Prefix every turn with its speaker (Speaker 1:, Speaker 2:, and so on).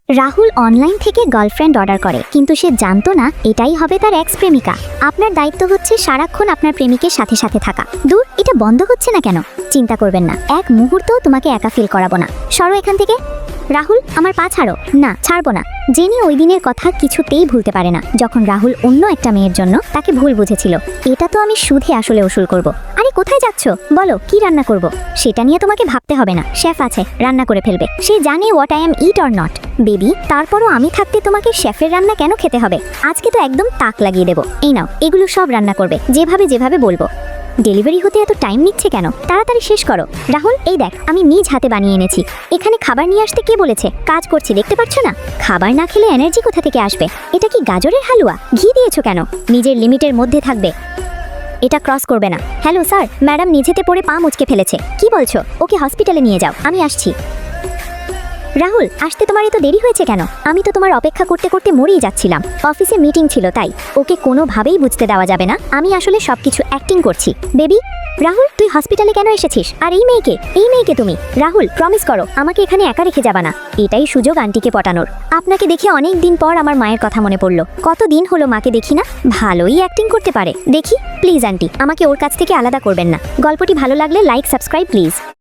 Speaker 1: Rahul online থেকে girlfriend order করে, কিন্তু সে জানতো না এটাই হবে তার এক্স প্রেমিকা। আপনার দায়িত্ব হচ্ছে সারাক্ষণ আপনার প্রেমিকের সাথে সাথে থাকা। দূর, এটা বন্ধ হচ্ছে না কেন? চিন্তা করবেন না, এক মুহূর্তও তোমাকে একা ফিল করাবো না। সরো এখান থেকে। রাহুল, আমার পা ছাড়ো। না, ছাড়বো না। জেনি ওই দিনের কথা কিছুতেই ভুলতে পারে না, যখন রাহুল অন্য একটা মেয়ের জন্য তাকে ভুল বুঝেছিল। এটা তো আমি সুদে আসলে ওসুল করব। আরে কোথায় যাচ্ছ? বলো, কি রান্না করব? সেটা নিয়ে তোমাকে ভাবতে হবে না, শেফ আছে, রান্না করে ফেলবে। সে জানে what I am it or not. Baby, তারপরও আমি থাকতে তোমাকে শেফের রান্না কেন খেতে হবে? আজকে তো একদম তাক লাগিয়ে দেবো। এই নাও, এগুলো সব রান্না করবে যেভাবে যেভাবে বলবো। ডেলিভারি হতে এত টাইম নিচ্ছে কেন? তাড়াতাড়ি শেষ করো। রাহুল, এই দেখ, আমি নিজ হাতে বানিয়ে এনেছি। এখানে খাবার নিয়ে আসতে কে বলেছে? কাজ করছি, দেখতে পাচ্ছ না? খাবার না খেলে এনার্জি কোথা থেকে আসবে? এটা কি গাজরের হালুয়া? ঘি দিয়েছো কেন? নিজের লিমিটের মধ্যে থাকবে, এটা ক্রস করবে না। হ্যালো স্যার, ম্যাডাম নিজেতে পড়ে পা মুচকে ফেলেছে। কি বলছো? ওকে হসপিটালে নিয়ে যাও, আমি আসছি। রাহুল, আসতে তোমার এত দেরি হয়েছে কেন? আমি তো তোমার অপেক্ষা করতে করতে মরেই যাচ্ছিলাম। অফিসে মিটিং ছিল, তাই ওকে কোনোভাবেই বুঝতে দেওয়া যাবে না আমি আসলে সবকিছু অ্যাক্টিং করছি। বেবি, রাহুল, তুই হসপিটালে কেন এসেছিস? আর এই মেয়েকে তুমি? রাহুল, প্রমিস করো আমাকে এখানে একা রেখে যাবা না। এটাই সুযোগ আন্টিকে পটানোর। আপনাকে দেখে অনেক দিন পর আমার মায়ের কথা মনে পড়লো। কতদিন হলো মাকে দেখি না। ভালোই অ্যাক্টিং করতে পারে। দেখি, প্লিজ আন্টি, আমাকে ওর কাছ থেকে আলাদা করবেন না। গল্পটি ভালো লাগলে লাইক, সাবস্ক্রাইব প্লিজ।